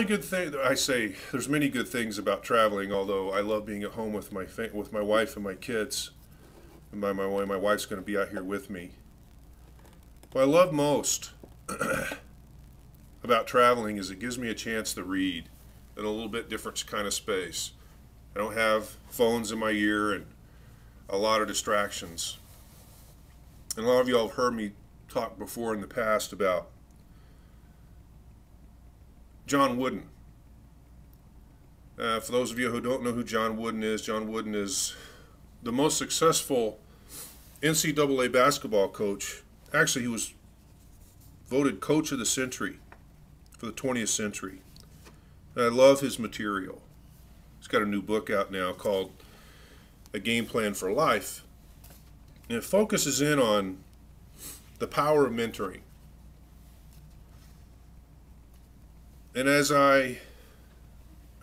only good thing I say, there's many good things about traveling. Although I love being at home with my wife and my kids, and by my way, my wife's going to be out here with me. What I love most about traveling is it gives me a chance to read in a little bit different kind of space. I don't have phones in my ear and a lot of distractions. And a lot of y'all have heard me talk before in the past about John Wooden. For those of you who don't know who John Wooden is the most successful NCAA basketball coach. Actually, he was voted Coach of the Century for the 20th century. And I love his material. He's got a new book out now called A Game Plan for Life. And it focuses in on the power of mentoring. And as I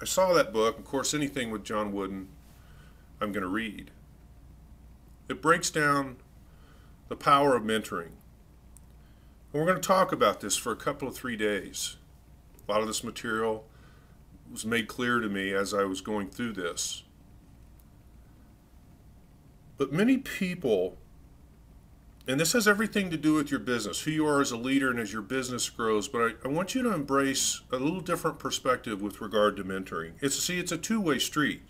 saw that book, of course, anything with John Wooden, I'm going to read. It breaks down the power of mentoring. And we're going to talk about this for a couple of 3 days. A lot of this material was made clear to me as I was going through this. But many people, and this has everything to do with your business, who you are as a leader and as your business grows, but I want you to embrace a little different perspective with regard to mentoring. It's a two-way street.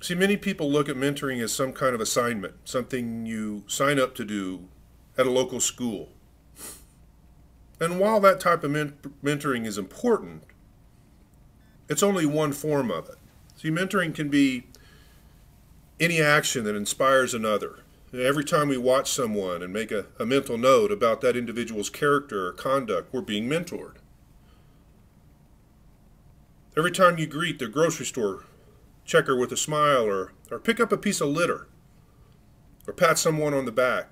See, many people look at mentoring as some kind of assignment, something you sign up to do at a local school. And while that type of mentoring is important, it's only one form of it. See, mentoring can be any action that inspires another. Every time we watch someone and make a mental note about that individual's character or conduct, we're being mentored. Every time you greet the grocery store checker with a smile, or pick up a piece of litter, or pat someone on the back,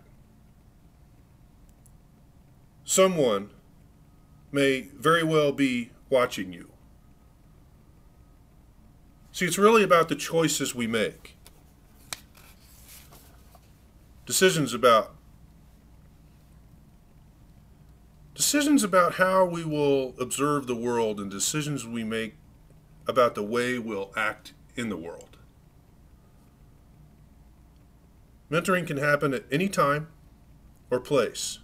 someone may very well be watching you. See, it's really about the choices we make. Decisions about how we will observe the world, and decisions we make about the way we'll act in the world. Mentoring can happen at any time or place.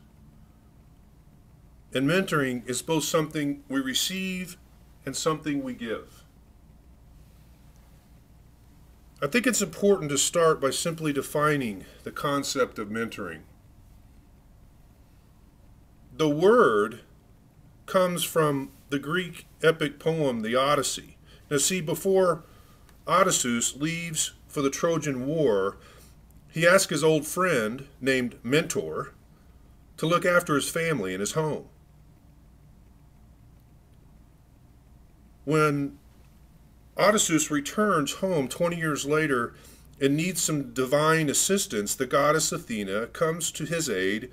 And mentoring is both something we receive and something we give. I think it's important to start by simply defining the concept of mentoring. The word comes from the Greek epic poem, the Odyssey. Now see, before Odysseus leaves for the Trojan War, he asks his old friend, named Mentor, to look after his family and his home. When Odysseus returns home 20 years later and needs some divine assistance, the goddess Athena comes to his aid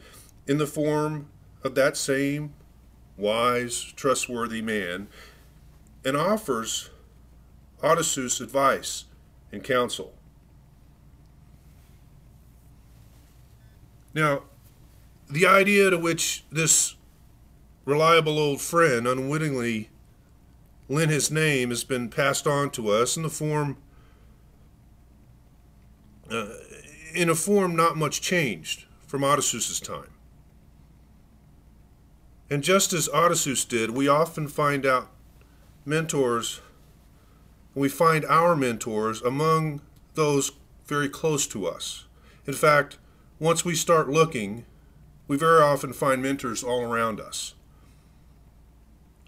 in the form of that same wise, trustworthy man, and offers Odysseus advice and counsel. Now, the idea to which this reliable old friend unwittingly lent his name has been passed on to us in a form not much changed from Odysseus' time. And just as Odysseus did, we often find our mentors among those very close to us. In fact, once we start looking, we very often find mentors all around us.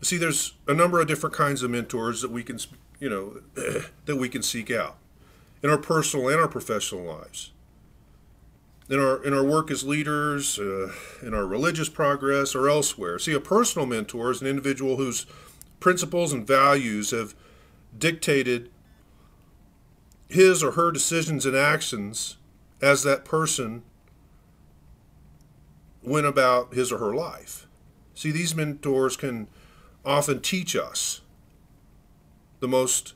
See, there's a number of different kinds of mentors that we can, that we can seek out in our personal and our professional lives. In our work as leaders, in our religious progress, or elsewhere. See, a personal mentor is an individual whose principles and values have dictated his or her decisions and actions as that person went about his or her life. See, these mentors can often teach us the most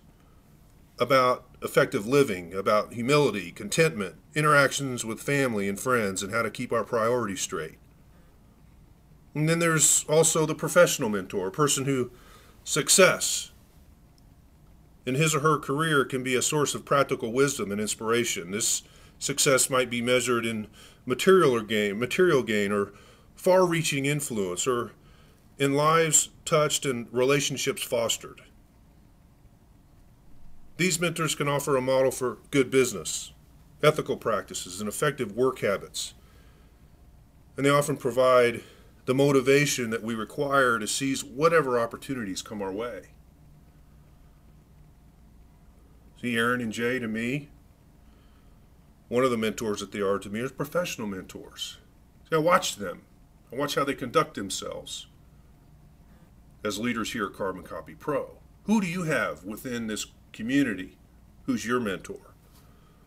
about effective living, about humility, contentment, interactions with family and friends, and how to keep our priorities straight. And then there's also the professional mentor, a person who success in his or her career can be a source of practical wisdom and inspiration. This success might be measured in material gain, or far-reaching influence, or in lives touched and relationships fostered. These mentors can offer a model for good business, ethical practices, and effective work habits. And they often provide the motivation that we require to seize whatever opportunities come our way. See, Aaron and Jay, to me, one of the mentors that they are to me is professional mentors. See, I watch them. I watch how they conduct themselves as leaders here at Carbon Copy Pro. Who do you have within this community who's your mentor?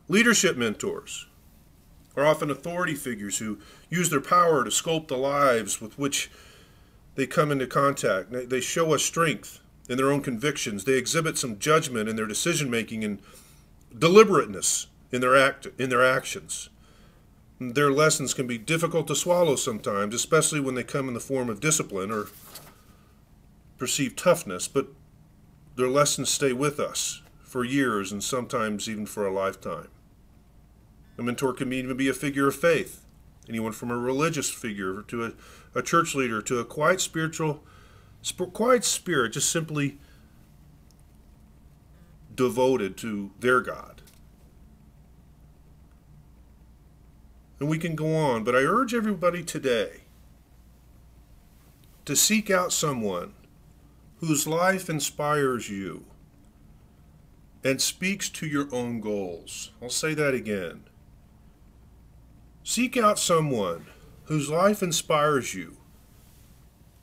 Leadership mentors are often authority figures who use their power to sculpt the lives with which they come into contact. They show us strength in their own convictions. They exhibit some judgment in their decision making and deliberateness in their actions. Their lessons can be difficult to swallow sometimes, especially when they come in the form of discipline or perceived toughness, but their lessons stay with us for years and sometimes even for a lifetime. A mentor can even be a figure of faith, anyone from a religious figure to a church leader to a quiet spirit, just simply devoted to their God. And we can go on, but I urge everybody today to seek out someone whose life inspires you and speaks to your own goals. I'll say that again. Seek out someone whose life inspires you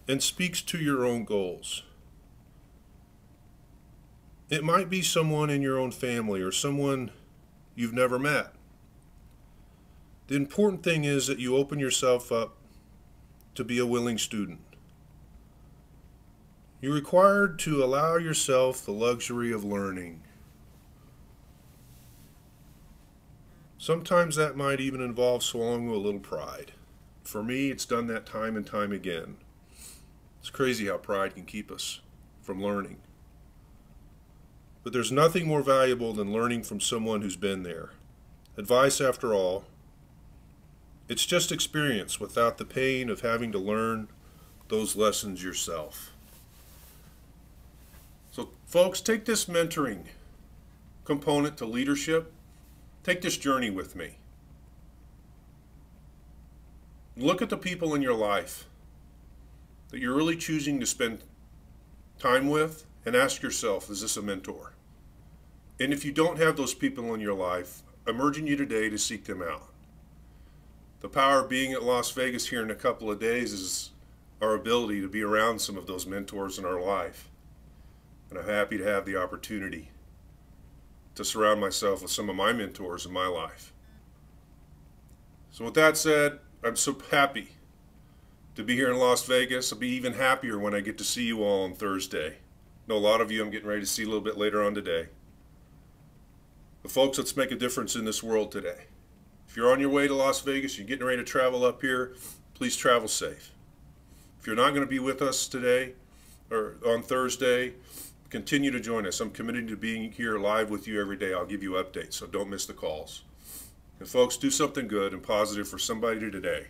and speaks to your own goals. It might be someone in your own family or someone you've never met. The important thing is that you open yourself up to be a willing student. You're required to allow yourself the luxury of learning. Sometimes that might even involve swallowing a little pride. For me, it's done that time and time again. It's crazy how pride can keep us from learning. But there's nothing more valuable than learning from someone who's been there. Advice, after all, it's just experience without the pain of having to learn those lessons yourself. So, folks, take this mentoring component to leadership. Take this journey with me. Look at the people in your life that you're really choosing to spend time with and ask yourself, is this a mentor? And if you don't have those people in your life, I'm urging you today to seek them out. The power of being at Las Vegas here in a couple of days is our ability to be around some of those mentors in our life. And I'm happy to have the opportunity to surround myself with some of my mentors in my life. So with that said, I'm so happy to be here in Las Vegas. I'll be even happier when I get to see you all on Thursday. I know a lot of you I'm getting ready to see a little bit later on today. But folks, let's make a difference in this world today. If you're on your way to Las Vegas, you're getting ready to travel up here, please travel safe. If you're not going to be with us today or on Thursday, continue to join us. I'm committed to being here live with you every day. I'll give you updates, so don't miss the calls. And folks, do something good and positive for somebody today.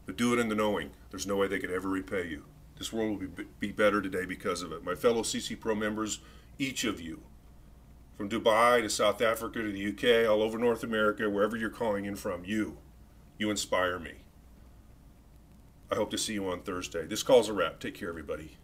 But do it in the knowing there's no way they could ever repay you. This world will be better today because of it. My fellow CCPRO members, each of you, from Dubai to South Africa to the UK, all over North America, wherever you're calling in from, you inspire me. I hope to see you on Thursday. This call's a wrap. Take care, everybody.